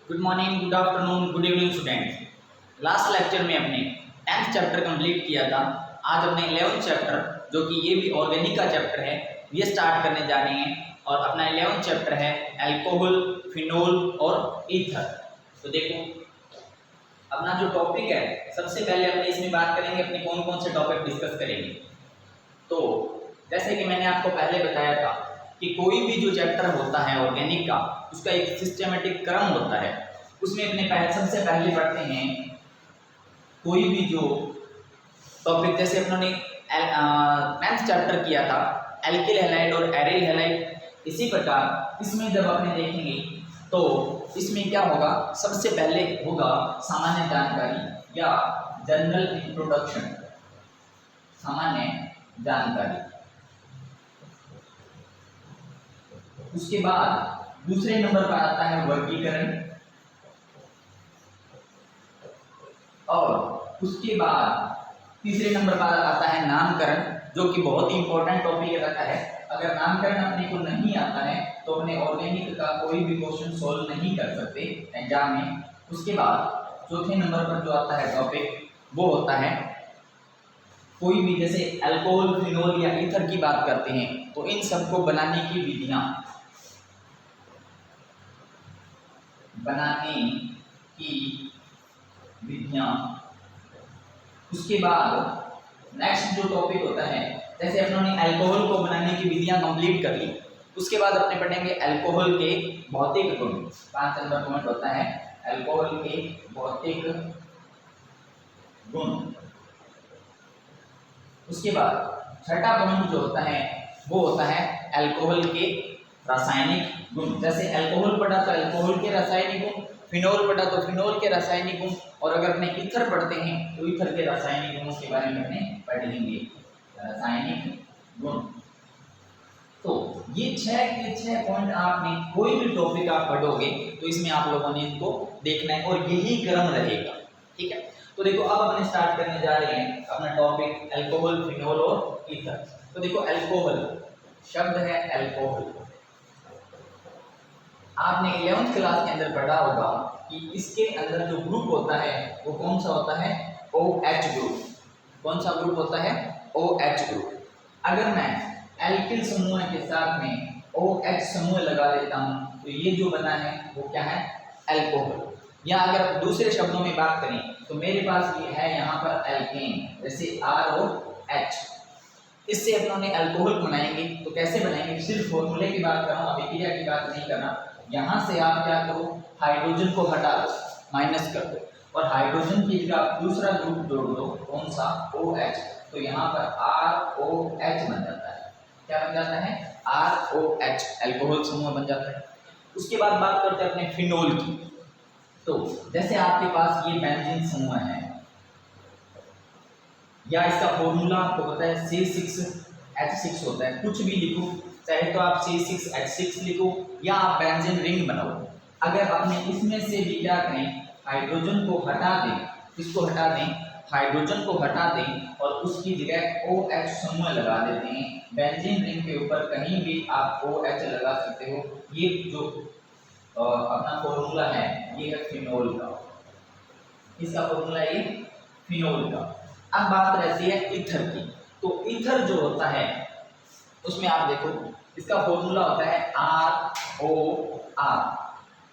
Good morning, good afternoon, good evening students. Last lecture में अपने 10th chapter complete किया था। आज अपने 11th चैप्टर, जो कि ये भी ऑर्गेनिक का चैप्टर है, ये स्टार्ट करने जा रहे हैं। और अपना 11th चैप्टर है अल्कोहल, फिनोल और ईथर। तो देखो, अपना जो टॉपिक है, सबसे पहले अपने इसमें बात करेंगे अपने कौन कौन से टॉपिक डिस्कस करेंगे। तो जैसे कि मैंने आपको पहले बताया था कि कोई भी जो चैप्टर होता है ऑर्गेनिक का, उसका एक सिस्टमेटिक क्रम होता है। उसमें अपने सबसे पहले पढ़ते हैं कोई भी जो टॉपिक, जैसे अपनों ने 10th चैप्टर किया था एल्किल हैलाइड और एरिल हैलाइड। इसी प्रकार इसमें जब अपने देखेंगे तो इसमें क्या होगा, सबसे पहले होगा सामान्य जानकारी या जनरल इंट्रोडक्शन, सामान्य जानकारी। उसके बाद दूसरे नंबर पर आता है वर्गीकरण, और उसके बाद तीसरे नंबर पर आता है नामकरण, जो कि बहुत ही इंपॉर्टेंट टॉपिक रहता है। अगर नामकरण अपने को नहीं आता है तो अपने ऑर्गेनिक का कोई भी क्वेश्चन सॉल्व नहीं कर सकते एग्जाम में। उसके बाद चौथे नंबर पर जो आता है टॉपिक, वो होता है कोई भी, जैसे अल्कोहल, फिनोल या ईथर की बात करते हैं तो इन सबको बनाने की विधियां, बनाने की विधियां। उसके बाद नेक्स्ट जो टॉपिक होता है, जैसे अपनों ने अल्कोहल को बनाने की विधियां कंप्लीट कर ली, उसके बाद अपने पढ़ेंगे अल्कोहल के भौतिक गुण। 5 नंबर पॉइंट होता है अल्कोहल के भौतिक गुण। उसके बाद छठा पॉइंट जो होता है वो होता है अल्कोहल के रासायनिक गुण। जैसे अल्कोहल पढ़ा तो अल्कोहल के रासायनिक गुण, फिनोल पढ़ा तो फिनोल के रासायनिक गुण, और अगर अपने ईथर पढ़ते हैं तो ईथर के रासायनिक गुणों के बारे में अपने पढ़ लेंगे, रासायनिक गुण। तो ये 6 के 6 पॉइंट आपने कोई भी टॉपिक आप पढ़ोगे तो इसमें आप लोगों ने इनको देखना है और यही क्रम रहेगा, ठीक है। तो देखो, अब अपने स्टार्ट करने जा रहे हैं अपना टॉपिक अल्कोहल, फिनोल और ईथर। तो देखो, अल्कोहल शब्द है अल्कोहल, आपने 11th क्लास के अंदर पढ़ा होगा कि इसके अंदर जो ग्रुप होता है वो कौन सा होता है, OH ग्रुप। कौन सा ग्रुप होता है, OH ग्रुप। अगर मैं एल्किल समूह के साथ में OH समूह लगा देता हूं तो ये जो बना है वो क्या है, अल्कोहल। या अगर दूसरे शब्दों में बात करें तो मेरे पास ये है यहाँ पर एल्केन, जैसे ROH। इससे अपनों ने अल्कोहल बनाएंगे तो कैसे बनाएंगे, सिर्फ फॉर्मूले की बात कर रहा हूँ, अभिक्रिया की बात नहीं करना। यहाँ से आप क्या करो, हाइड्रोजन को हटा दो, माइनस कर दो, और हाइड्रोजन की जगह आप दूसरा ग्रुप जोड़ दो, कौन सा, OH। तो यहाँ पर ROH बन जाता है। क्या बन जाता है, ROH, अल्कोहल समूह बन जाता है। उसके बाद बात करते हैं अपने फिनोल की। तो जैसे आपके पास ये बेंजीन समूह है, या इसका फॉर्मूला आपको पता है C6H6 होता है, कुछ भी लिखो, चाहे तो आप C6H6 लिखो या आप बेंजीन रिंग बनाओ। अगर आपने इसमें से भी क्या करें, हाइड्रोजन को हटा दें, इसको हटा दें, हाइड्रोजन को हटा दें और उसकी जगह OH समूह लगा देते हैं। बेंजीन रिंग के ऊपर कहीं भी आप OH लगा सकते हो। ये जो अपना फॉर्मूला है ये है फिनोल का, इसका फॉर्मूला ये फिनोल का। अब बात रहती है ईथर की। तो ईथर जो होता है उसमें आप देखो, इसका फॉर्मूला होता है ROR,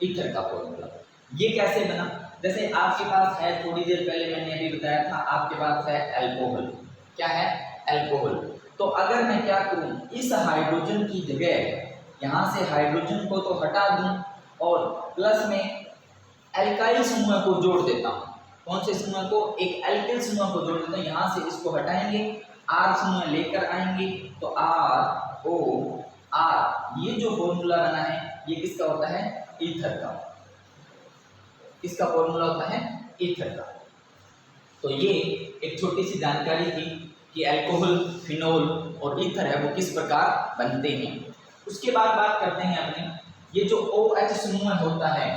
ईथर का फॉर्मूला। ये कैसे बना, जैसे आपके पास है, थोड़ी देर पहले मैंने अभी बताया था, आपके पास है अल्कोहल। क्या है, अल्कोहल। तो अगर मैं क्या करूं, इस हाइड्रोजन की जगह यहां से हाइड्रोजन को तो हटा दूं और प्लस में एल्काइल समूह को जोड़ देता हूं। कौन से समूह को, एक एल्किल समूह को जोड़ देता हूं। यहां से इसको हटाएंगे, R समूह लेकर आएंगे, तो ROR, ये जो फॉर्मूला बना है ये किसका होता है, ईथर का। इसका फॉर्मूला होता है ईथर का। तो ये एक छोटी सी जानकारी थी कि अल्कोहल, फिनोल और ईथर है वो किस प्रकार बनते हैं। उसके बाद बात करते हैं अपने, ये जो OH समूह होता है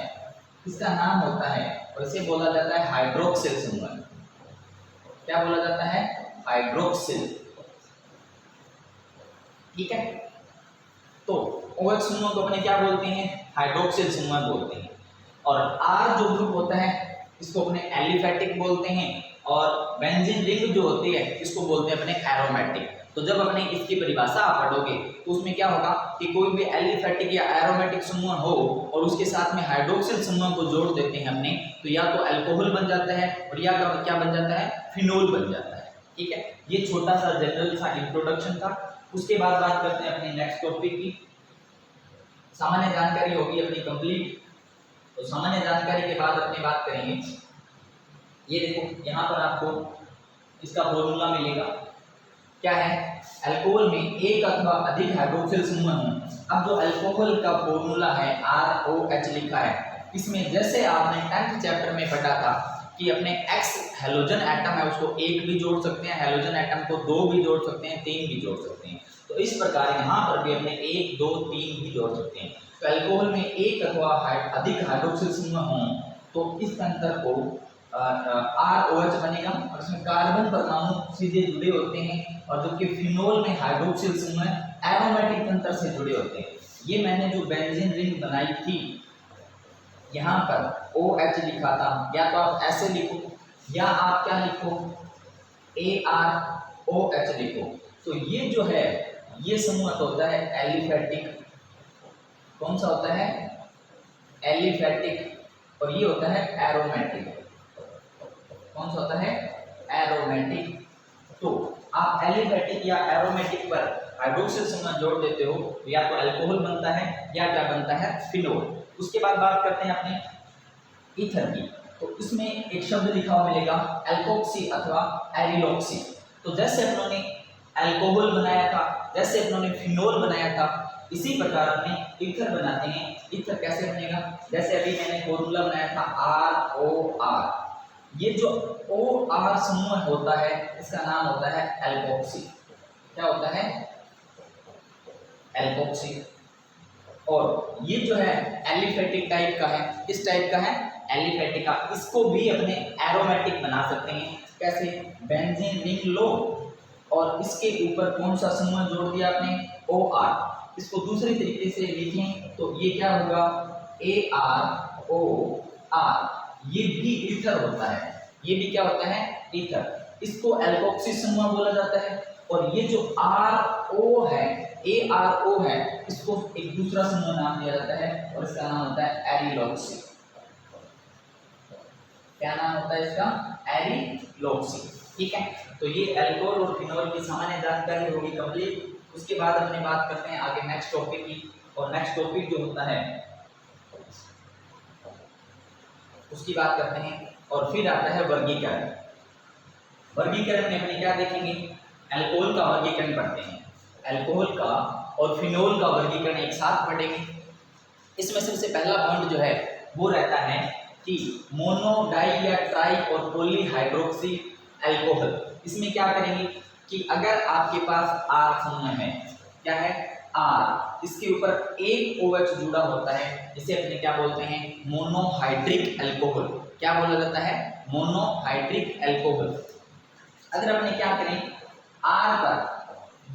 इसका नाम होता है, और इसे बोला जाता है हाइड्रोक्सिल समूह। क्या बोला जाता है, हाइड्रोक्सिल, ठीक है। तो OH समूह को अपने क्या बोलते हैं, हाइड्रोक्सिल समूह बोलते हैं। और आर जो ग्रुप होता है इसको अपने एलिफेटिक बोलते हैं, और बेंजीन रिंग जो होती है इसको बोलते हैं अपने एरोमेटिक। तो जब अपने इसकी परिभाषा आप पढ़ोगे तो उसमें क्या होगा कि कोई भी एलिफेटिक या एरोमेटिक समूह हो और उसके साथ में हाइड्रोक्सिल समूह को जोड़ देते हैं अपने, तो या तो अल्कोहल बन जाता है और या क्या बन जाता है, फिनोल बन जाता है। ठीक है, ये छोटा सा जनरल सा इंट्रोडक्शन था। उसके बाद बात करते हैं अपने नेक्स्ट टॉपिक की। सामान्य जानकारी होगी अपनी कंप्लीट। तो सामान्य जानकारी के बाद अपनी बात करेंगे, ये देखो यहाँ पर आपको इसका फॉर्मूला मिलेगा, क्या है, अल्कोहल में एक अथवा अधिक हाइड्रोक्सिल समूह हैं। अब जो अल्कोहल का फॉर्मूला है ROH लिखा है, इसमें जैसे आपने 10th चैप्टर में पढ़ा था कि अपने X हेलोजन एटम है उसको एक भी जोड़ सकते हैं, हेलोजन एटम को दो भी जोड़ सकते हैं, तीन भी जोड़ सकते हैं। तो इस प्रकार यहाँ पर भी अपने एक, दो, तीन भी जोड़ सकते हैं। तो अल्कोहल में एक अथवा अधिक हाइड्रोक्सिल समूह हों तो इस अंतर को ROH बनेगा, और इसमें कार्बन परमाणु सीधे जुड़े होते हैं, और जबकि फिनोल में हाइड्रोक्सिल समूह एरोमेटिक तंत्र से जुड़े होते हैं। ये मैंने जो बेंजीन रिंग बनाई थी यहाँ पर OH लिखा था, या तो आप ऐसे लिखो या आप क्या लिखो AROH लिखो। तो ये जो है ये समूह होता है एलिफेटिक। कौन सा होता है, एलिफेटिक, और ये होता है एरोमेटिक। कौन सा होता है, एरोमेटिक। तो आप एलिफेटिक या एरोमेटिक पर हाइड्रोक्सिल समूह जोड़ देते हो तो या तो अल्कोहल बनता है या क्या बनता है, फिनोल। उसके बाद बात करते हैं अपने ईथर की। तो इसमें एक शब्द लिखा हुआ मिलेगा एल्कोक्सी अथवा एरिलॉक्सी। तो जैसे अपनों ने अल्कोहल बनाया था, जैसे अपनों ने फिनोल बनाया था, इसी प्रकार अपने ईथर बनाते हैं। ईथर कैसे बनेगा, जैसे अभी मैंने फॉर्मूला बनाया था ROR। ये जो OR समूह होता है इसका नाम होता है एल्कोक्सी। क्या होता है, एल्कोक्सी। और ये जो है एलिफेटिक टाइप का है, किस टाइप का है, एलिफेटिक का। इसको भी अपने एरोमेटिक बना सकते हैं। कैसे, बेंजीन रिंग लो और इसके ऊपर कौन सा समूह जोड़ दिया आपने, OR। इसको दूसरे तरीके से लिखें तो ये क्या होगा, AROR। ये भी ईथर होता है, ये भी क्या होता है, ईथर। इसको एल्कोक्सी समूह बोला जाता है। और ये जो RO है, ARO है, इसको एक दूसरा समूह नाम दिया जाता है और इसका नाम होता है एरिलॉक्सी। क्या नाम होता है इसका, एरिलॉक्सी। ठीक है, तो ये अल्कोहल और फिनोल की सामान्य जानकारी होगी कंप्लीट। उसके बाद अपने बात करते हैं आगे नेक्स्ट टॉपिक की। और नेक्स्ट टॉपिक जो होता है उसकी बात करते हैं, और फिर आता है वर्गीकरण। वर्गीकरण में अपने क्या देखेंगे, अल्कोहल का वर्गीकरण पढ़ते हैं, अल्कोहल का और फिनोल का वर्गीकरण एक साथ पढ़ेंगे। इसमें सबसे पहला पॉइंट जो है वो रहता है कि मोनो, डाई या ट्राई और पॉली हाइड्रोक्सी अल्कोहल। इसमें क्या करेंगे कि अगर आपके पास R समूह है, क्या है, R, इसके ऊपर एक OH जुड़ा होता है, इसे अपने क्या बोलते हैं, मोनोहाइड्रिक अल्कोहल। क्या बोला जाता है, मोनोहाइड्रिक अल्कोहल। अगर अपने क्या करें, R पर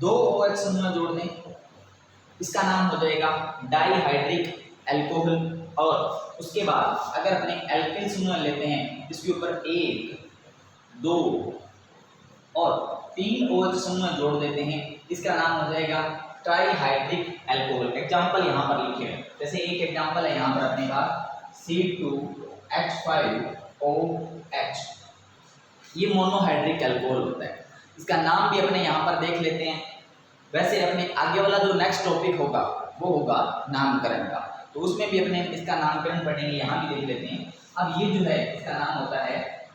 दो OH समूह जोड़ दें, इसका नाम हो जाएगा डाईहाइड्रिक अल्कोहल। और उसके बाद अगर अपने एल्किल समूह लेते हैं, इसके ऊपर एक, दो और तीन OH समूह जोड़ देते हैं, इसका नाम हो जाएगा ट्राईहाइड्रिक अल्कोहल। एग्जाम्पल यहाँ पर लिखे हैं, जैसे एक एग्जाम्पल है यहाँ पर अपने पास C2H5OH। ये मोनोहाइड्रिक अल्कोहल होता है। इसका नाम भी अपने यहाँ पर देख लेते हैं। वैसे अपने आगे वाला जो नेक्स्ट टॉपिक होगा वो होगा नामकरण का, तो उसमें भी अपने इसका नामकरण पढ़ेंगे, यहाँ भी देख लेते हैं। अब ये जो है इसका नाम होता है,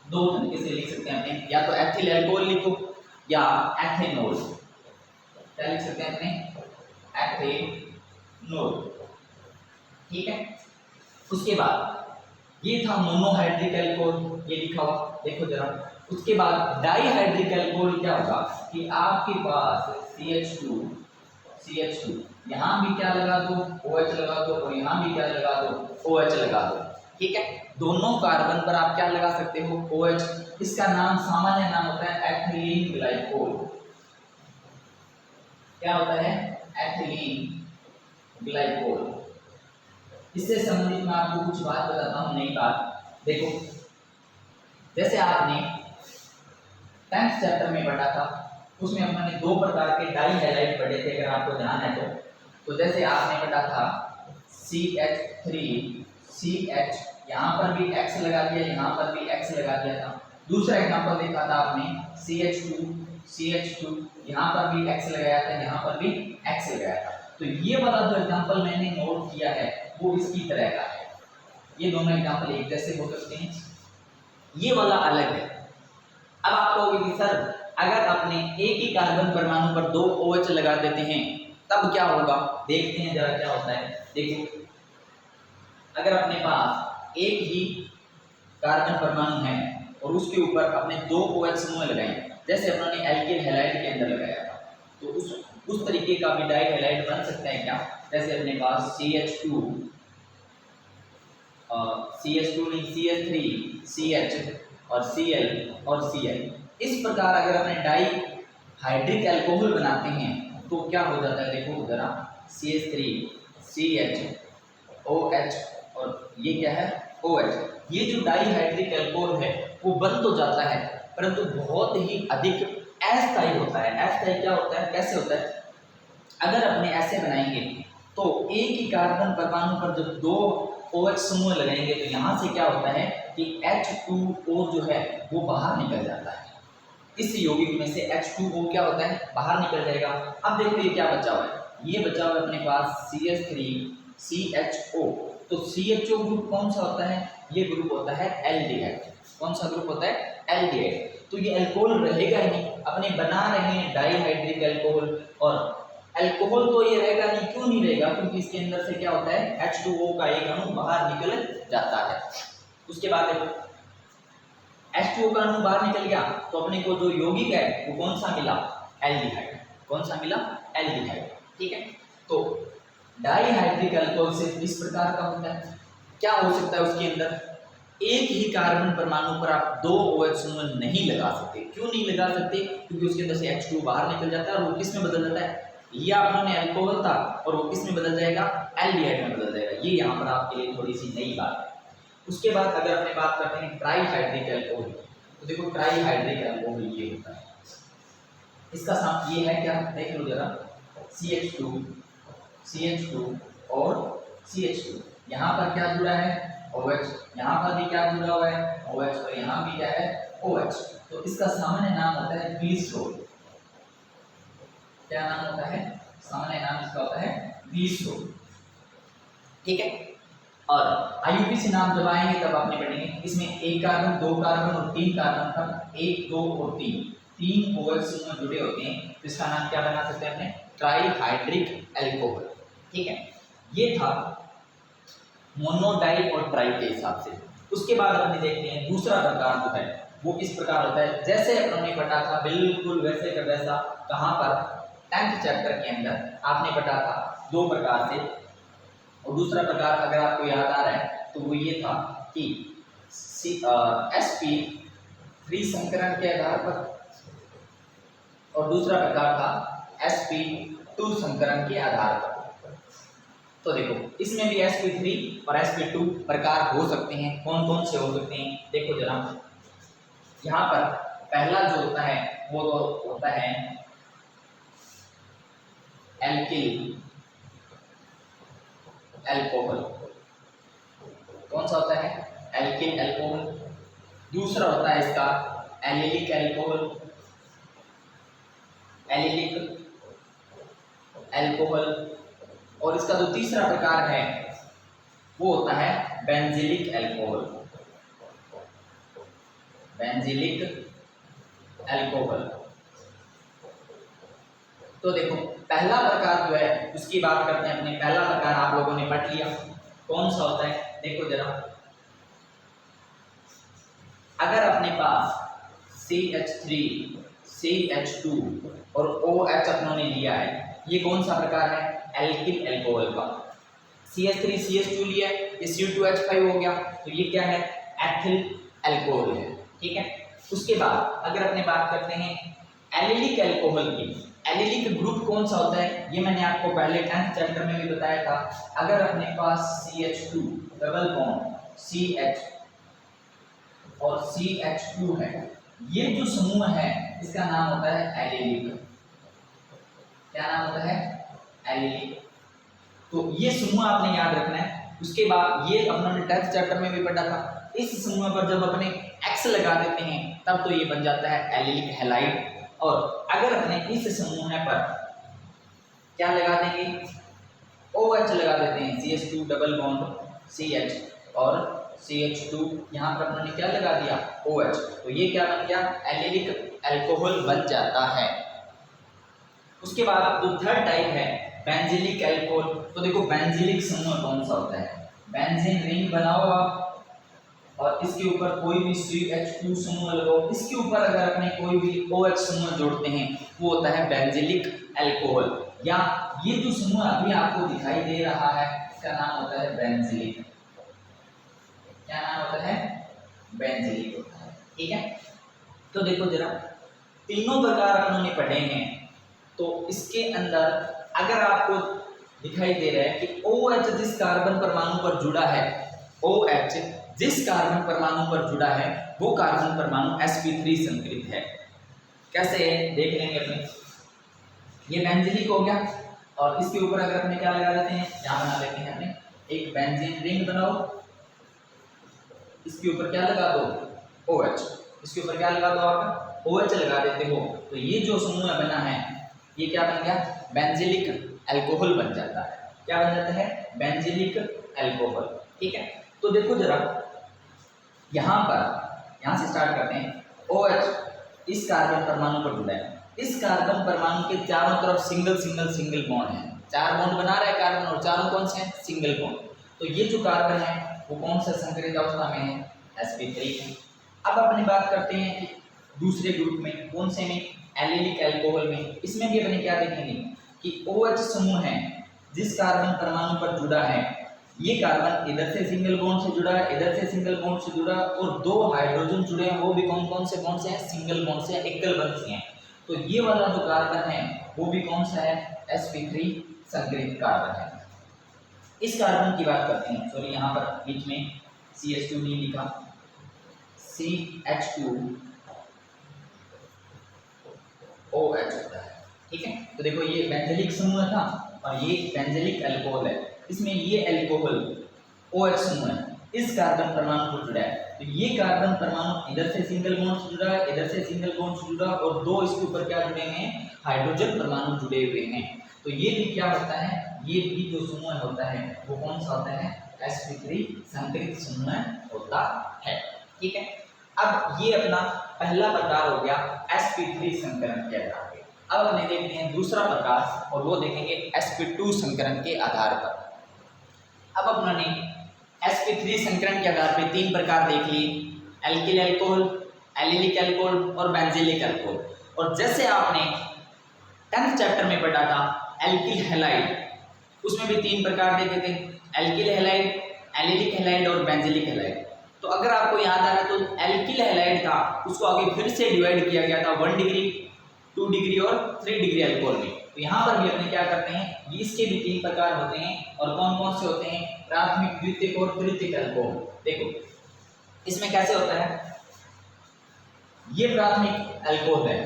दो तरीके से लिख सकते हैं अपने, या तो एथिल अल्कोहल लिखो या एथेनॉल। क्या लिख सकते हैं अपने, एथेनॉल। ठीक है, उसके बाद ये था मोनोहाइड्रिक अल्कोहल, ये लिखा हुआ देखो जरा। उसके बाद डाईहाइड्रिक अल्कोहल क्या होगा कि आपके पास CH2 यहाँ भी क्या लगा दो, OH लगा दो, और यहाँ भी क्या लगा दो, OH लगा दो। ठीक है, दोनों कार्बन पर आप क्या लगा सकते हो, OH। इसका नाम, सामान्य नाम होता है एथिलीन ग्लाइकोल। क्या होता है, एथिलीन ग्लाइकोल। इससे संबंधित मैं आपको कुछ बात बताता हूँ, नई बात। देखो, जैसे आपने 10th चैप्टर में पढ़ा था, उसमें हमने दो प्रकार के डाई हैलाइड पढ़े थे, अगर आपको ध्यान है तो जैसे आपने पढ़ा था CH3 CH, यहाँ पर भी X लगा दिया, यहाँ पर भी X लगा दिया था। दूसरा एग्जांपल देखा था आपने CH2 यहाँ पर भी X लगाया था, यहाँ पर भी X लगाया था। तो ये वाला जो एग्जांपल मैंने नोट किया है वो इसकी तरह का है। ये दोनों एग्जांपल एक जैसे हो सकते हैं, ये वाला अलग है। अब आप कहोगे कि सर अगर अपने एक ही कार्बन परमाणु पर दो OH लगा देते हैं तब क्या होगा, देखते हैं जरा क्या होता है। देखो, अगर अपने पास एक ही कार्बन परमाणु है और उसके ऊपर अपने दो OH समूह लगाए, जैसे अपने एल्किल हैलाइड के अंदर लगाया था, तो उस तरीके का भी डाई हैलाइड बन सकता है क्या। जैसे अपने पास CH2 नहीं CH3 CH और Cl और Cl, इस प्रकार अगर अपने डाई हाइड्रिक अल्कोहल बनाते हैं तो क्या हो जाता है। देखो जरा, CH3 CH OH और ये क्या है OH। ये जो डाई हाइड्रिक अल्कोहल है वो बन तो जाता है परंतु बहुत ही अधिक अस्थायी होता है। अस्थायी क्या होता है, कैसे होता है, अगर अपने ऐसे बनाएंगे तो एक ही कार्बन परमाणु पर जब दो OH समूह लगाएंगे तो यहाँ से क्या होता है कि H2O जो है वो बाहर निकल जाता है। इस यौगिक में से H2O क्या होता है, बाहर निकल जाएगा। अब देखो ये क्या बचा हुआ है, ये बचा हुआ है अपने पास CH3 CHO। तो CHO ग्रुप कौन सा होता है, ये ग्रुप होता है एल्डिहाइड। कौन सा ग्रुप होता है, एल्डिहाइड। तो ये अल्कोहल रहेगा ही नहीं, अपने बना रहे हैं डाईहाइड्रिक अल्कोहल, और अल्कोहल तो ये रहेगा नहीं। क्यों नहीं रहेगा, क्योंकि इसके अंदर से क्या होता है H2O का एक अणु बाहर निकल जाता है। उसके बाद H2O का अणु बाहर निकल गया तो अपने को जो यौगिक है वो कौन सा मिला, एल्डिहाइड। कौन सा मिला, एल्डिहाइड। ठीक है, तो डाईहाइड्रिक अल्कोहल से इस प्रकार का होता है। क्या हो सकता है उसके अंदर, एक ही कार्बन परमाणु पर आप दो OH समूह नहीं लगा सकते। क्यों नहीं लगा सकते, क्योंकि उसके अंदर से H2O बाहर निकल जाता है और वो किस में बदल जाता है, ये आपने अल्कोहल था और वो किस में बदल जाएगा, एल्डिहाइड में बदल जाएगा। ये यहाँ पर आपके लिए थोड़ी सी नई बात है। उसके बाद अगर अपने बात करते हैं ट्राईहाइड्रिक अल्कोहल, तो देखो ट्राईहाइड्रिक अल्कोहल ये होता है, इसका साथ ये है क्या, देख लो जरा, CH2 और CH2, यहाँ पर क्या जुड़ा है OH, यहाँ पर भी क्या जुड़ा हुआ है OH, और यहाँ भी क्या है OH। तो इसका सामान्य नाम होता है ग्लिसरॉल। क्या नाम होता है, सामान्य नाम इसका होता है ग्लिसरॉल। ठीक है, और IUPAC नाम जब आएंगे तब आपने पढ़ेंगे, इसमें एक कार्बन, दो कार्बन और तीन कार्बन तक, एक, दो और तीन OH समूह जुड़े होते हैं, तो इसका नाम क्या बना सकते हैं अपने, ट्राईहाइड्रिक अल्कोहल। ठीक है, ये था मोनो, डाई और ट्राई के हिसाब से। उसके बाद अपने देखते हैं दूसरा प्रकार जो है वो किस प्रकार होता है। जैसे अपने पढ़ा था बिल्कुल वैसे का वैसा, कहाँ पर, 10th चैप्टर के अंदर आपने पढ़ा था दो प्रकार से। और दूसरा प्रकार अगर आपको याद आ रहा है तो वो ये था कि sp3 संकरण के आधार पर, और दूसरा प्रकार था sp2 संकरण के आधार पर। तो देखो इसमें भी sp3 और sp2 प्रकार हो सकते हैं। कौन कौन से हो सकते हैं, देखो जरा, यहाँ पर पहला जो होता है वो होता है एल्किल अल्कोहल। कौन सा होता है, एल्किल अल्कोहल। दूसरा होता है इसका एलिलिक अल्कोहल, और इसका जो तीसरा प्रकार है वो होता है बेंजिलिक अल्कोहल। तो देखो पहला प्रकार जो है उसकी बात करते हैं अपने। पहला प्रकार आप लोगों ने पढ़ लिया, कौन सा होता है, देखो जरा, अगर अपने पास CH3 CH2 और OH अपनों ने लिया है, ये कौन सा प्रकार है, एल्किल अल्कोहल का। CH3 CH2 लिया है, ये CO2H5 हो गया, तो ये क्या है, एथिल अल्कोहल है। ठीक है, उसके बाद अगर अपने बात करते हैं एलिलिक अल्कोहल की, एलिलिक ग्रुप कौन सा होता है ये मैंने आपको पहले 10th चैप्टर में भी बताया था। अगर अपने पास CH2 डबल बॉन्ड CH और CH2 है, ये जो समूह है इसका नाम होता है एलिलिक। क्या नाम होता है? एलिलिक। तो ये समूह आपने याद रखना है। उसके बाद ये अपने 10th चैप्टर में भी पढ़ा था, इस समूह पर जब अपने X लगा देते हैं तब तो ये बन जाता है एलिलिक हैलाइड। और अगर अपने इस समूह पर क्या लगा देंगे, OH लगा देते हैं, CH2 डबल बॉन्ड CH और CH2, यहाँ पर अपने क्या लगा दिया OH, तो ये क्या बन गया एलिलिक अल्कोहल बन जाता है। उसके बाद जो थर्ड टाइप है बेंजीलिक अल्कोहल। तो देखो बेंजीलिक समूह कौन सा होता है, बेंजीन रिंग बनाओ आप और इसके ऊपर कोई भी CH2 समूह लगाओ, इसके ऊपर अगर अपने कोई भी OH समूह जोड़ते हैं वो होता है बेंजीलिक अल्कोहल। या ये जो समूह अभी आपको दिखाई दे रहा है इसका नाम होता है बेंजीलिक। क्या नाम होता है? बेंजीलिक होता है। ठीक है, तो देखो जरा तीनों प्रकार उन्होंने पढ़े हैं, तो इसके अंदर अगर आपको दिखाई दे रहा है कि OH जिस कार्बन परमाणु पर जुड़ा है, OH जिस कार्बन परमाणु पर जुड़ा है वो कार्बन परमाणु sp3 संकरित है। कैसे है देख लेंगे अपने। ये बेंजीलिक हो गया और इसके ऊपर अगर अपने क्या लगा देते हैं, यहाँ बना लेते हैं अपने एक बेंजीन रिंग बनाओ, इसके ऊपर क्या लगा दो OH, इसके ऊपर क्या लगा दो आप OH लगा देते हो, तो ये जो समूह बना है ये क्या बन गया बेंजीलिक अल्कोहल बन जाता है। क्या बन जाता है? Benzylic alcohol. ठीक है, तो देखो जरा यहाँ से स्टार्ट करते हैं। OH इस कार्बन परमाणु पर जुड़ा है, इस कार्बन परमाणु के चारों तरफ सिंगल सिंगल सिंगल बॉन्ड है, 4 बॉन्ड बना रहा है कार्बन और चारों कौन से हैं? Single bond. तो ये जो कार्बन है वो कौन सा संकरित अवस्था में है? sp3 है। अब अपनी बात करते हैं कि दूसरे ग्रुप में, कौन से में? एलिलिक अल्कोहल में। इसमें भी अपने क्या देखेंगे कि OH समूह है जिस कार्बन परमाणु पर जुड़ा है, ये कार्बन इधर से सिंगल बॉन्ड से जुड़ा है, इधर से सिंगल बॉन्ड से जुड़ा, और 2 हाइड्रोजन जुड़े हैं, वो भी कौन कौन से बॉन्ड से हैं? सिंगल बॉन्ड से, एकल बंध से हैं। तो ये वाला जो कार्बन है वो भी कौन सा है? sp3 संकरित कार्बन है। इस कार्बन की बात करते हैं, सॉरी यहाँ पर बीच में CH2 नहीं लिखा, CH2OH होता है। ठीक है, तो देखो ये बेंजीलिक समूह था और ये बेंजीलिक अल्कोहल है। इसमें ये अल्कोहल OH समूह है, इस कार्बन परमाणु को जुड़ा है, तो ये कार्बन परमाणु इधर से सिंगल बॉन्ड से जुड़ा है, इधर से सिंगल बॉन्ड से जुड़ा, और 2 इसके ऊपर क्या जुड़े हैं? हाइड्रोजन परमाणु जुड़े हुए हैं। तो ये भी क्या होता है? ये भी जो समूह होता है वो कौन सा होता है? sp3 संकरित समूह होता है। ठीक है, अब ये अपना पहला प्रकार हो गया sp3 संकरण के आधार पर। अब अपने देखते हैं दूसरा प्रकार और वो देखेंगे sp2 संकरण के आधार पर। अब अपने sp3 संकरण के आधार पर 3 प्रकार देख लिए, एल्किल अल्कोहल, एलिलिक अल्कोहल और बेंजीलिक अल्कोहल। और जैसे आपने 10th चैप्टर में पढ़ा था एल्किल हैलाइड, उसमें भी 3 प्रकार देखे थे, एल्किल हैलाइड, एलिलिक हैलाइड और बेंजीलिक हैलाइड। तो अगर आपको याद आ रहा है तो एल्किल हैलाइड था उसको आगे फिर से डिवाइड किया गया था 1 डिग्री, 2 डिग्री और 3 डिग्री अल्कोहल में। तो यहाँ पर भी अपने क्या करते हैं, इसके भी 3 प्रकार होते हैं, और कौन कौन से होते हैं? प्राथमिक, द्वितीयक और तृतीयक अल्कोहल। देखो इसमें कैसे होता है, ये प्राथमिक अल्कोहल है,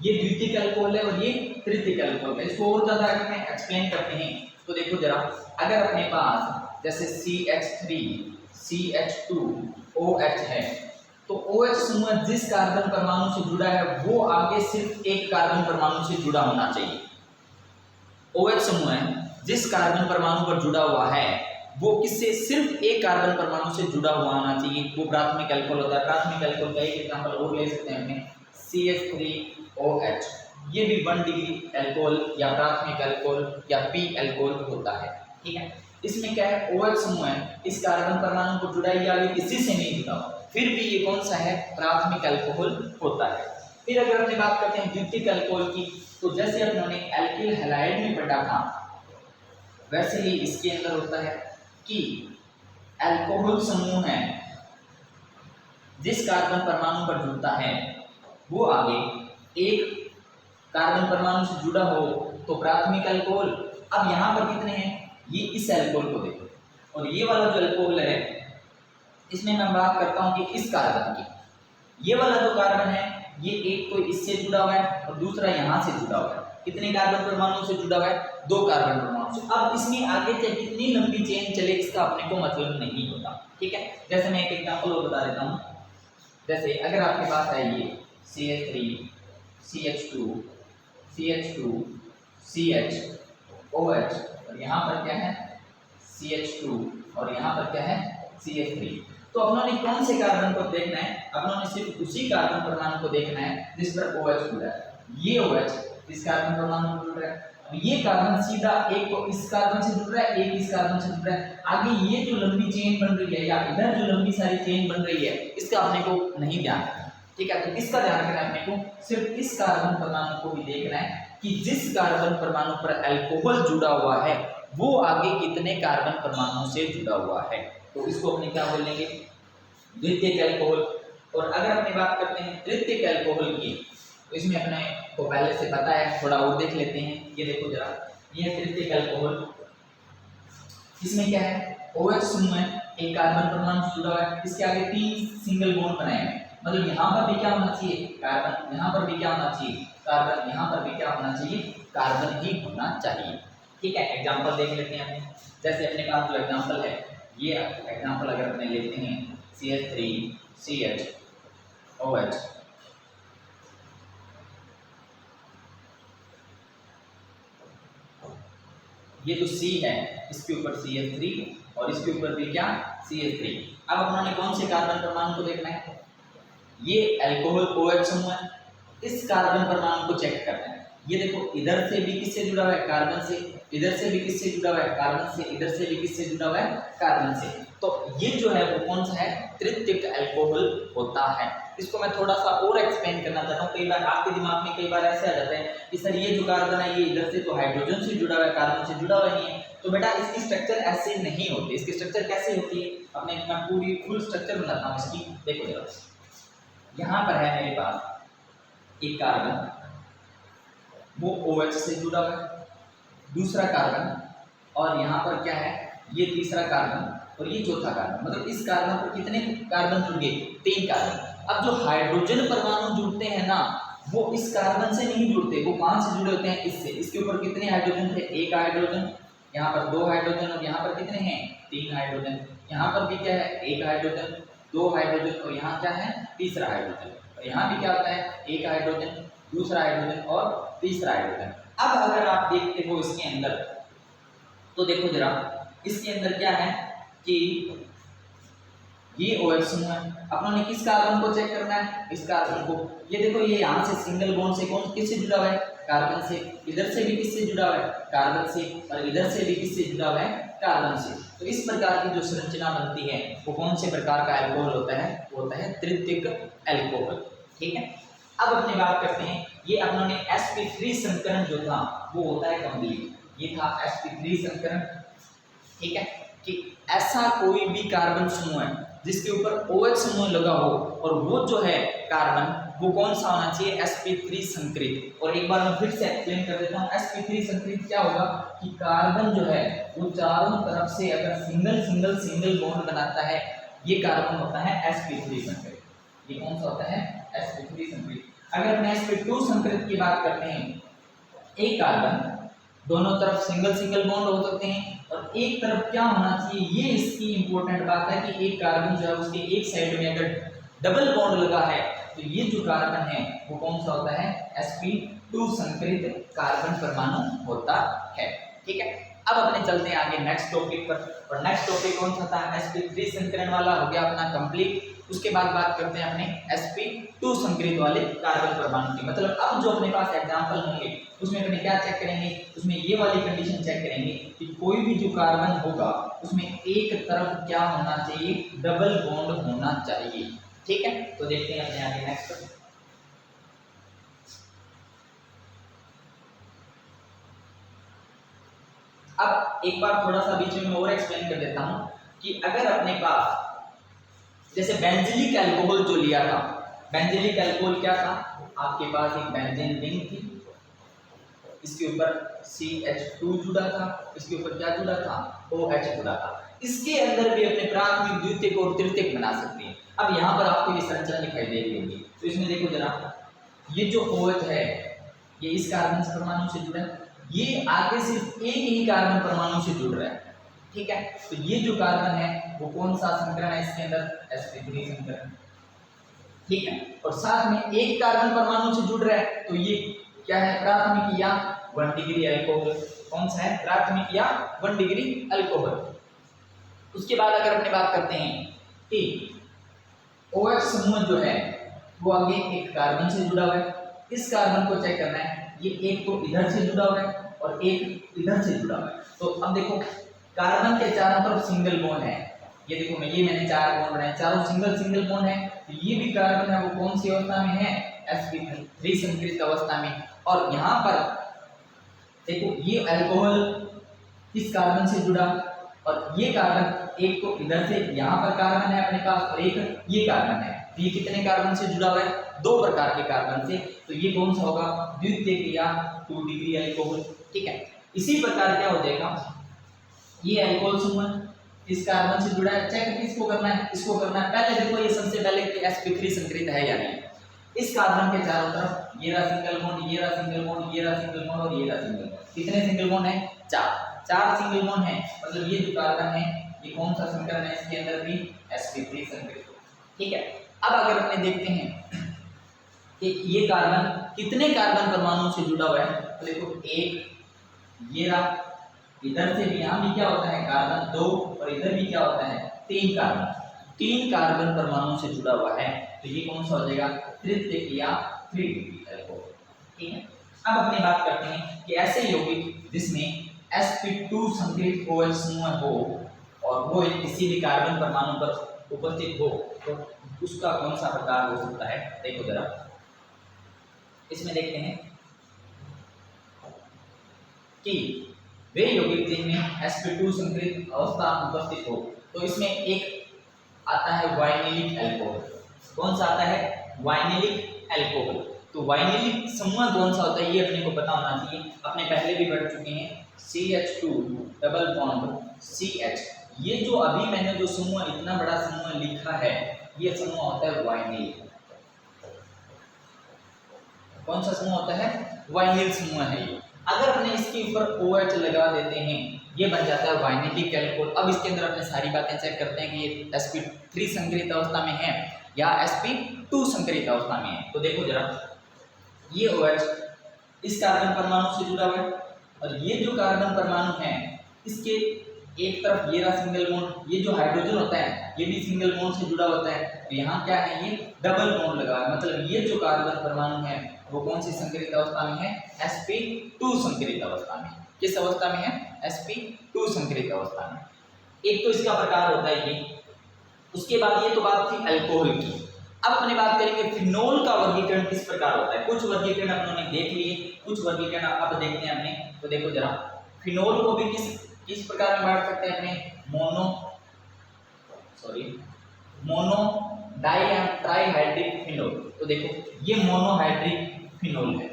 ये द्वितीयक अल्कोहल है और ये तृतीयक अल्कोहल है। इसको और ज्यादा अगर मैं एक्सप्लेन करते हैं तो देखो जरा, अगर अपने पास जैसे CH3 CH2OH है, तो OH समूह जिस कार्बन परमाणु से जुड़ा है वो आगे सिर्फ एक कार्बन परमाणु से जुड़ा होना चाहिए। OH समूह जिस कार्बन परमाणु पर जुड़ा हुआ है वो किससे? सिर्फ एक कार्बन परमाणु से जुड़ा हुआ होना चाहिए, वो प्राथमिक अल्कोहल होता है। प्राथमिक अल्कोहल का एक एग्जांपल और ले सकते हैं अपने CH3OH, ये भी 1 डिग्री अल्कोहल या प्राथमिक अल्कोहल या P अल्कोहल होता है। ठीक है, इसमें क्या है, OH समूह है, इस कार्बन परमाणु को जुड़ा ही आगे किसी से नहीं जुड़ा, फिर भी ये कौन सा है? प्राथमिक अल्कोहल होता है। फिर अगर अपने बात करते हैं द्वितीयक अल्कोहल की, तो जैसे अपने एल्किल हैलाइड में पढ़ा था वैसे ही इसके अंदर होता है कि अल्कोहल समूह है जिस कार्बन परमाणु पर जुड़ता है वो आगे एक कार्बन परमाणु से जुड़ा हो तो प्राथमिक अल्कोहल। अब यहाँ पर कितने हैं, ये इस अल्कोहल को देखो, और ये वाला जो अल्कोहल है इसमें मैं बात करता हूँ कि इस कार्बन की, ये वाला जो कार्बन है ये एक तो इससे जुड़ा हुआ है और दूसरा यहाँ से जुड़ा हुआ है। कितने कार्बन परमाणु से जुड़ा हुआ है, 2 कार्बन परमाणु से। अब इसमें आगे चाहे कितनी लंबी चेन चले इसका अपने को मतलब नहीं होता, ठीक है। जैसे मैं एक एग्जांपल और बता देता हूँ, जैसे अगर आपके पास है ये CH3 CH2 CH2 CH OH और यहाँ पर क्या है CH2 और यहाँ पर क्या है CH3। तो अपनों ने कौन से कार्बन को देखना है, अपनों ने सिर्फ उसी कार्बन परमाणु को देखना है जिस पर OH जुड़ा है। ये OH इस कार्बन परमाणु में जुड़ रहा है, अब ये कार्बन सीधा एक तो इस कार्बन से जुड़ रहा है, एक इस कार्बन से जुड़ रहा है। आगे ये जो लंबी चेन बन रही है या इधर जो लंबी सारी चेन बन रही है इसका अपने को नहीं ध्यान रखना, ठीक है। तो इसका ध्यान रखना अपने को सिर्फ इस कार्बन परमाणु को भी देखना है कि जिस कार्बन परमाणु पर अल्कोहल जुड़ा हुआ है वो आगे कितने कार्बन परमाणु से जुड़ा हुआ है। तो इसको अपने क्या बोलेंगे, द्वितीयक अल्कोहल। और अगर अपनी बात करते हैं तृतीयक अल्कोहल की, तो इसमें अपने को पहले से पता है, थोड़ा और देख लेते हैं। ये देखो जरा, ये तृतीयक अल्कोहल, इसमें क्या है OH समूह है, एक कार्बन परमाणु से जुड़ा हुआ है, इसके आगे 3 सिंगल बॉन्ड बनाए हैं। मतलब यहाँ पर भी क्या होना चाहिए कार्बन, यहाँ पर भी क्या होना चाहिए कार्बन, यहाँ पर भी क्या होना चाहिए कार्बन ही होना चाहिए, ठीक है। एग्जांपल देख लेते हैं अपने, जैसे अपने पास जो एग्जांपल है, ये एग्जांपल अगर अपने लेते हैं CH3 CH OH, ये जो C है इसके ऊपर CH3 और इसके ऊपर भी क्या CH3। अब अपने कौन से कार्बन परमाणु को देखना है, ये अल्कोहल OH समूह है, इस कार्बन परमाणु को चेक करना है। ये देखो इधर से भी किससे जुड़ा हुआ है कार्बन से, इधर से भी किससे जुड़ा हुआ है कार्बन से, इधर से भी किससे जुड़ा हुआ है कार्बन से। तो ये जो है वो कौन सा है तृतीयक अल्कोहल होता है। इसको मैं थोड़ा सा और एक्सप्लेन करना चाहता हूँ। कई बार आपके दिमाग में कई बार ऐसे आ जाता है कि सर ये जो कार्बन है ये इधर से तो हाइड्रोजन से जुड़ा हुआ है, कार्बन से जुड़ा हुआ नहीं है। तो बेटा इसकी स्ट्रक्चर ऐसे नहीं होती, इसकी स्ट्रक्चर कैसे होती है, अपने मैं पूरी फुल स्ट्रक्चर बनाता हूँ इसकी। देखो जरा, यहाँ पर है मेरे पास एक कार्बन, वो OH से जुड़ा हुआ है, दूसरा कार्बन, और यहाँ पर क्या है ये तीसरा कार्बन और ये चौथा कार्बन। मतलब इस कार्बन पर कितने कार्बन जुड़ गए 3 कार्बन। अब जो हाइड्रोजन परमाणु जुड़ते हैं ना वो इस कार्बन से नहीं जुड़ते, वो कहाँ से जुड़े होते हैं इससे। इसके ऊपर कितने हाइड्रोजन थे, 1 हाइड्रोजन, यहाँ पर 2 हाइड्रोजन और यहाँ पर कितने हैं 3 हाइड्रोजन। यहाँ पर भी क्या है 1 हाइड्रोजन, 2 हाइड्रोजन और यहाँ क्या है तीसरा हाइड्रोजन। और यहाँ भी क्या होता है 1 हाइड्रोजन, दूसरा हाइड्रोजन और तीसरा हाइड्रोजन। अब अगर आप देखते हो इसके अंदर तो देखो जरा, इसके अंदर क्या है कि ये OH समूह है। अपनों ने किस कार्बन को चेक करना है, इस कार्बन को। ये देखो ये यहाँ से सिंगल बॉन्ड से कौन किससे जुड़ा हुआ है कार्बन से, इधर से भी किससे जुड़ा हुआ है कार्बन से, और इधर से भी किससे जुड़ा हुआ है कार्बन से। तो इस प्रकार की जो संरचना बनती है वो कौन से प्रकार का अल्कोहल होता है, वो होता है तृतीयक अल्कोहल, ठीक है। अब अपनी बात करते हैं, ये अपनों ने sp3 संस्करण जो था वो होता है कंप्लीट, ये था sp3 संस्करण, ठीक है। कि ऐसा कोई भी कार्बन समूह है जिसके ऊपर OH समूह लगा हो और वो जो है कार्बन वो कौन सा होना चाहिए sp3 संकरित। और एक बार मैं फिर से एक्सप्लेन कर देता हूँ, sp3 संकरित क्या होगा कि कार्बन जो है वो चारों तरफ से अगर सिंगल बॉन्ड बनाता है, ये कार्बन होता है sp3 संकरित। ये कौन सा होता है sp3 संकरित। अगर मैं sp2 संकरित की बात करते हैं, एक कार्बन दोनों तरफ सिंगल बॉन्ड हो सकते हैं और एक तरफ क्या होना चाहिए, ये इसकी इंपॉर्टेंट बात है कि एक कार्बन जो है उसके एक साइड में अगर डबल बॉन्ड लगा है तो ये जो कार्बन है वो कौन सा होता है sp2 संकरित कार्बन परमाणु होता है, ठीक है। अब अपने चलते हैं आगे नेक्स्ट टॉपिक पर, और नेक्स्ट टॉपिक कौन सा था sp3 संकरण वाला हो गया अपना कंप्लीट। उसके बाद बात करते हैं अपने sp2 संकरित वाले कार्बन परमाणु की। मतलब अब जो अपने पास एग्जांपल होंगे उसमें अपने क्या चेक करेंगे, उसमें ये वाली कंडीशन चेक करेंगे कि कोई भी जो कार्बन होगा उसमें एक तरफ क्या होना चाहिए डबल बॉन्ड होना चाहिए, ठीक है। तो देखते हैं अपने आगे नेक्स्ट। अब एक बार थोड़ा सा बीच में और एक्सप्लेन कर देता हूं कि अगर अपने पास जैसे बेंजीलिक अल्कोहल जो लिया था, बेंजीलिक अल्कोहल क्या था, आपके पास एक बेंजीन रिंग थी इसके ऊपर CH2 जुड़ा था, इसके ऊपर क्या जुड़ा था, OH जुड़ा था। इसके अंदर भी अपने प्राथमिक, द्वितीयक और तृतीयक बना सकते हैं। अब यहाँ पर आपको ये संरचना दिखाई दे रही होगी, तो इसमें देखो जरा, ये जो OH है ये इस कार्बन परमाणु से जुड़ा है, ये आगे सिर्फ एक ही कार्बन परमाणु से जुड़ रहा है, ठीक है। तो ये जो कार्बन है वो कौन सा संकरण है इसके अंदर, sp3 संकरण, ठीक है। और साथ में एक कार्बन परमाणु से जुड़ रहा है, तो ये क्या है, प्राथमिक या 1 डिग्री अल्कोहल। कौन सा है, प्राथमिक या 1 डिग्री अल्कोहल। उसके बाद अगर अपने बात करते हैं कि OH समूह जो है वो आगे एक कार्बन से जुड़ा हुआ है, इस कार्बन को चेक करना है, ये एक तो इधर से जुड़ा हुआ है और एक इधर से जुड़ा हुआ है। तो अब देखो कार्बन के चारों तरफ सिंगल बॉन्ड है, ये देखो मैंने 4 बॉन्ड बनाए, चारों सिंगल बॉन्ड है। तो ये भी कार्बन है वो कौन सी अवस्था में है, sp3 संकरित अवस्था में। और यहाँ पर देखो ये अल्कोहल इस कार्बन से जुड़ा, और ये कार्बन एक तो इधर से यहाँ पर कार्बन है अपने पास और एक ये कार्बन है, तो ये कितने कार्बन से जुड़ा हुआ है, 2 प्रकार के कार्बन से। तो ये कौन सा होगा, द्वितीयक या 2 डिग्री अल्कोहल, ठीक है। इसी प्रकार क्या हो जाएगा, ये अल्कोहल समूह इस कार्बन से जुड़ा है, चेक किसको करना है, इसको करना है। पहले देखो ये सबसे पहले sp3 संकरित है या नहीं। इस कार्बन के चारों तरफ ये रहा सिंगल बॉन्ड, ये रहा सिंगल बॉन्ड, ये रहा सिंगल बॉन्ड और ये रहा सिंगल बॉन्ड। कितने सिंगल बॉन्ड है, 4 सिंगल बॉन्ड है। मतलब ये जो कार्बन है ये कौन सा संकरण है, इसके अंदर भी sp3 संकरित, ठीक है। अब अगर अपने देखते हैं कि ये कार्बन कितने कार्बन परमाणु से जुड़ा हुआ है, तो देखो एक, ये रहा, इधर से भी यहाँ भी क्या होता है कार्बन 2 और इधर भी क्या होता है 3 कार्बन परमाणु से जुड़ा हुआ है। तो ये कौन सा हो जाएगा, तृतीयक या 3 डिग्री अल्कोहल, ठीक है। अब अपनी बात करते हैं कि ऐसे यौगिक जिसमें sp2 संकरित OH समूह हो और वो किसी भी कार्बन परमाणु पर उपस्थित हो, तो उसका कौन सा प्रकार हो सकता है। देखो जरा इसमें देखते हैं कि वे यौगिक जिनमें sp2 संकरित अवस्था उपस्थित हो, तो इसमें एक आता है वाइनिलिक अल्कोहल। कौन सा आता है, वाइनिलिक अल्कोहल। तो वाइनिलिक समूह कौन सा होता है ये अपने को पता होना चाहिए, अपने पहले भी पढ़ चुके हैं। CH2 डबल बॉन्ड CH, ये जो अभी मैंने जो समूह इतना बड़ा समूह लिखा है ये समूह होता है वाइनिल। कौन सा समूह होता है, वाइनिल समूह है ये। अगर अपने इसके ऊपर OH लगा देते हैं ये बन जाता है वाइनिलिक अल्कोहल। अब इसके अंदर अपने सारी बातें चेक करते हैं कि ये sp3 संकरित अवस्था में है या sp2 संकरित अवस्था में है। तो देखो जरा, ये OH इस कार्बन परमाणु से जुड़ा हुआ है और ये जो कार्बन परमाणु है इसके एक तरफ ये रहा सिंगल बॉन्ड, ये जो हाइड्रोजन होता है ये भी सिंगल बॉन्ड से जुड़ा होता है। तो यहाँ क्या है, ये डबल बॉन्ड लगा है, मतलब ये जो कार्बन परमाणु है वो कौन सी संकरित अवस्था में है, sp2 संकरित अवस्था में। किस अवस्था में है, sp2 संकरित अवस्था में। एक तो इसका प्रकार होता है ये। उसके बाद ये तो बात थी अल्कोहल की। अब अपने बात करेंगे फिनोल का वर्गीकरण किस प्रकार होता है। कुछ वर्गीकरण अपनों ने देख लिए, कुछ वर्गीकरण अब देखते हैं अपने। तो देखो जरा, फिनोल को भी किस प्रकार में बांट सकते हैं अपने, मोनो डाई ट्राईहाइड्रिक फिनोल। तो देखो ये मोनोहाइड्रिक फिनोल है,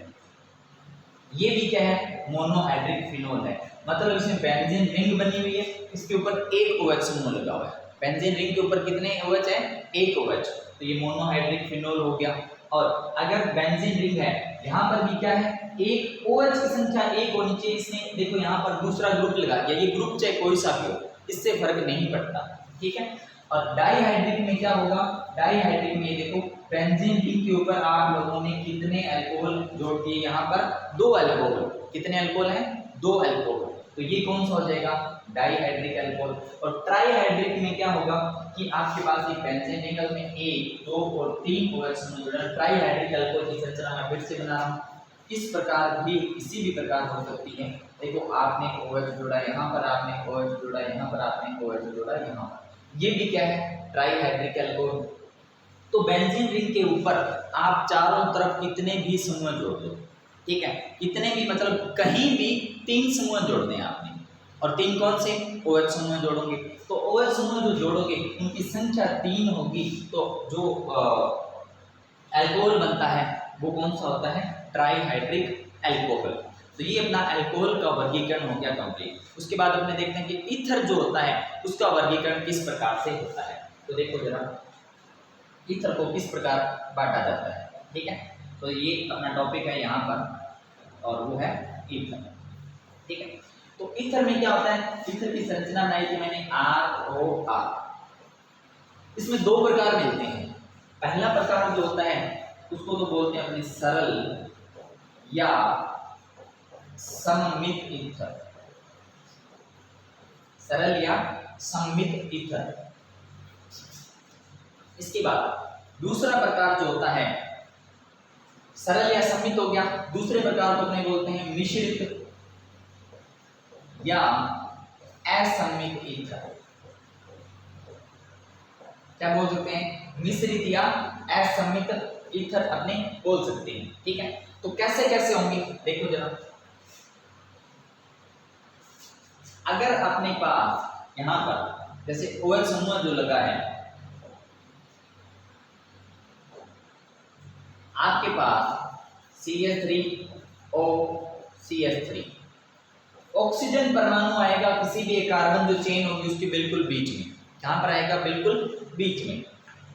ये भी क्या है, मोनोहाइड्रिक फिनोल है। मतलब इसमें बेंजीन रिंग बनी हुई है, इसके ऊपर एक OH समूह लगा हुआ है। बेंजीन रिंग के ऊपर कितने OH है, एक OH। तो ये मोनोहाइड्रिक फिनोल हो गया। और अगर बेंजीन रिंग है, यहाँ पर भी क्या है, एक OH की संख्या एक होनी चाहिए। इसने देखो यहाँ पर दूसरा ग्रुप लगा दिया, ये ग्रुप चाहे कोई सा भी हो, इससे फर्क नहीं पड़ता, ठीक है। और डाईहाइड्रिक में क्या होगा, डाईहाइड्रिक में देखो बेंजीन रिंग के ऊपर आप लोगों ने कितने अल्कोहल जोड़ दिए, यहाँ पर 2 अल्कोहल। कितने अल्कोहल हैं, 2 अल्कोहल। तो ये कौन सा हो जाएगा, डाईहाइड्रिक अल्कोहल। और ट्राईहाइड्रिक में क्या होगा कि आपके पास एक बेंजीन रिंग है, उसमें 1, 2 और 3 OH समूह जुड़ा है। ट्राईहाइड्रिक अल्कोहल की संरचना मैं फिर से बना रहा हूँ। इस प्रकार भी किसी भी प्रकार हो सकती है। देखो आपने OH जोड़ा यहाँ पर, आपने OH जोड़ा यहाँ पर, आपने OH जोड़ा यहाँ पर, ये भी क्या है, ट्राईहाइड्रिक अल्कोहल। तो बेंजीन रिंग के ऊपर आप चारों तरफ कितने भी समूह जोड़ दो, ठीक है, कितने भी, मतलब कहीं भी 3 समूह जोड़ने हैं आपने। और 3 कौन से, OH समूह जोड़ोगे। तो OH समूह जो जोड़ोगे उनकी संख्या 3 होगी। तो जो अल्कोहल बनता है वो कौन सा होता है, ट्राईहाइड्रिक अल्कोहल। तो ये अपना अल्कोहल का वर्गीकरण हो गया कंप्लीट। उसके बाद अपने देखते हैं कि ईथर जो होता है उसका वर्गीकरण किस प्रकार से होता है। तो देखो जरा, ईथर को किस प्रकार बांटा जाता है, ठीक है। तो ये अपना टॉपिक है यहाँ पर, और वो है ईथर, ठीक है। तो ईथर में क्या होता है, ईथर की संरचना बनाई थी मैंने ROR। इसमें दो प्रकार मिलते हैं। पहला प्रकार जो होता है उसको तो बोलते हैं अपने सरल या सममित ईथर, सरल या सममित ईथर। इसके बाद दूसरा प्रकार जो होता है, सरल या सममित हो गया, दूसरे प्रकार को अपने बोलते हैं मिश्रित या असममित ईथर। क्या बोल सकते हैं, मिश्रित या असममित ईथर अपने बोल सकते हैं, ठीक है। तो कैसे कैसे होंगे देखो जरा, अगर अपने पास यहां पर जैसे OH समूह जो लगा है, आपके पास CH3O CH3, ऑक्सीजन परमाणु आएगा किसी भी एक कार्बन जो चेन होगी उसके बिल्कुल बीच में, कहां पर आएगा, बिल्कुल बीच में।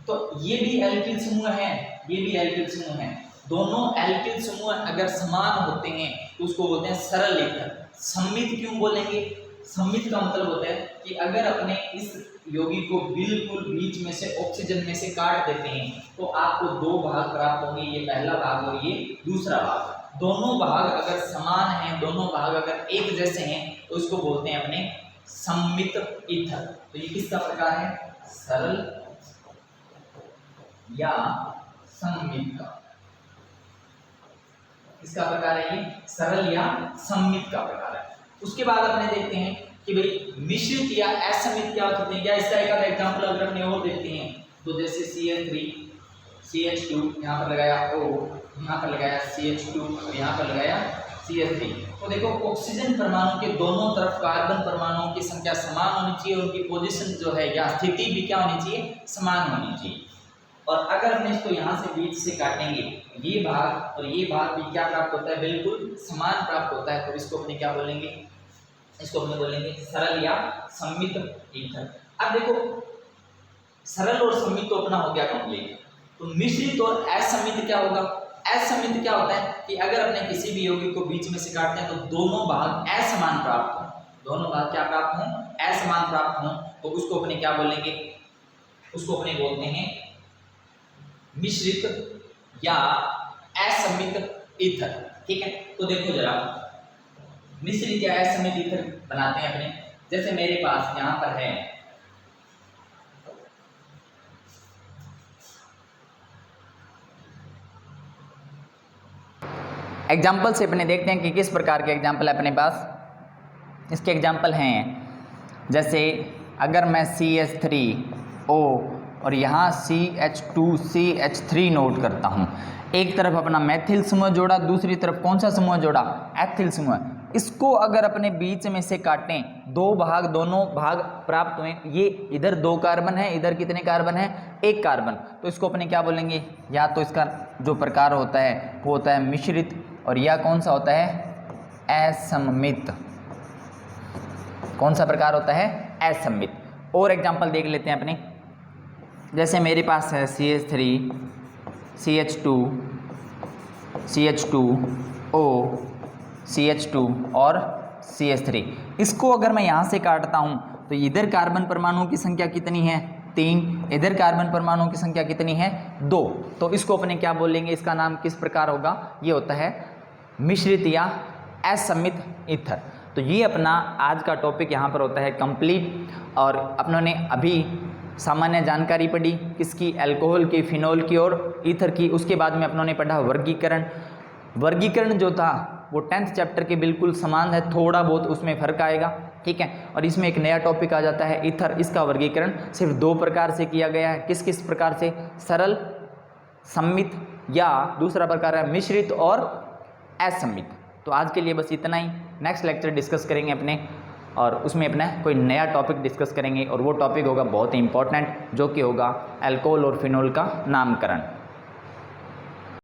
तो ये भी एल्किल समूह है, ये भी एल्किल समूह है। दोनों एल्किल समूह अगर समान होते हैं तो उसको बोलते हैं सरल ईथर। सममित क्यों बोलेंगे, सममित का मतलब होता है कि अगर अपने इस यौगिक को बिल्कुल बीच में से ऑक्सीजन में से काट देते हैं तो आपको दो भाग प्राप्त होंगे, ये पहला भाग और ये दूसरा भाग। दोनों भाग अगर समान हैं, दोनों भाग अगर एक जैसे हैं तो इसको बोलते हैं अपने सममित ईथर। तो ये किसका प्रकार है, सरल या सममित का, किसका प्रकार है, ये सरल या सममित का प्रकार है। उसके बाद अपने देखते हैं कि भाई मिश्रित या असममित क्या होते हैं, या इसका एक आधा एग्जांपल अगर अपने और देखते हैं तो जैसे CH3 CH2 यहाँ पर लगाया O, यहाँ पर लगाया CH2 और यहाँ पर लगाया CH3। तो देखो ऑक्सीजन परमाणु के दोनों तरफ कार्बन परमाणुओं की संख्या समान होनी चाहिए, उनकी पोजीशन जो है या स्थिति भी क्या होनी चाहिए, समान होनी चाहिए। और अगर हम इसको यहाँ से बीच से काटेंगे, ये भाग और ये भाग भी क्या प्राप्त होता है, बिल्कुल समान प्राप्त होता है। तो इसको अपने क्या बोलेंगे, इसको अपने बोलेंगे सरल या सममित ईथर। अब देखो सरल और सममित तो अपना हो गया कंप्लीट। तो मिश्रित और असममित क्या होगा, असममित क्या होता है कि अगर अपने किसी भी यौगिक को बीच में से काटते हैं तो दोनों भाग असमान प्राप्त हों, दोनों भाग क्या प्राप्त हों, असमान प्राप्त हों, तो उसको अपने क्या बोलेंगे, उसको अपने बोलते हैं मिश्रित या असममित ईथर, ठीक है। तो देखो जरा मिश्रित या असममित ईथर बनाते हैं अपने। जैसे मेरे पास यहां पर है एग्जाम्पल से अपने देखते हैं कि किस प्रकार के एग्जाम्पल है अपने पास। इसके एग्जाम्पल हैं जैसे अगर मैं CH3O और यहाँ CH2CH3 नोट करता हूँ, एक तरफ अपना मैथिल समूह जोड़ा, दूसरी तरफ कौन सा समूह जोड़ा, एथिल समूह। इसको अगर अपने बीच में से काटें, दो भाग, दोनों भाग प्राप्त हुए, ये इधर दो कार्बन है, इधर कितने कार्बन है, एक कार्बन। तो इसको अपने क्या बोलेंगे, या तो इसका जो प्रकार होता है वो होता है मिश्रित, और या कौन सा होता है, असममित। कौन सा प्रकार होता है, असममित। और एग्जाम्पल देख लेते हैं अपने। जैसे मेरे पास है CH3 CH2 CH2O CH2 और CH3। इसको अगर मैं यहाँ से काटता हूँ तो इधर कार्बन परमाणुओं की संख्या कितनी है, 3, इधर कार्बन परमाणुओं की संख्या कितनी है, 2। तो इसको अपने क्या बोलेंगे, इसका नाम किस प्रकार होगा, ये होता है मिश्रित या असममित ईथर। तो ये अपना आज का टॉपिक यहाँ पर होता है कंप्लीट। और अपनों ने अभी सामान्य जानकारी पढ़ी किसकी, अल्कोहल की, फिनोल की और ईथर की। उसके बाद में अपनों ने पढ़ा वर्गीकरण। वर्गीकरण जो था वो 10th चैप्टर के बिल्कुल समान है, थोड़ा बहुत उसमें फ़र्क आएगा, ठीक है। और इसमें एक नया टॉपिक आ जाता है ईथर। इसका वर्गीकरण सिर्फ 2 प्रकार से किया गया है। किस किस प्रकार से, सरल, सम्मित, या दूसरा प्रकार है मिश्रित और असम्मित। तो आज के लिए बस इतना ही। नेक्स्ट लेक्चर डिस्कस करेंगे अपने, और उसमें अपना कोई नया टॉपिक डिस्कस करेंगे, और वो टॉपिक होगा बहुत ही इंपॉर्टेंट, जो कि होगा अल्कोहल और फिनोल का नामकरण।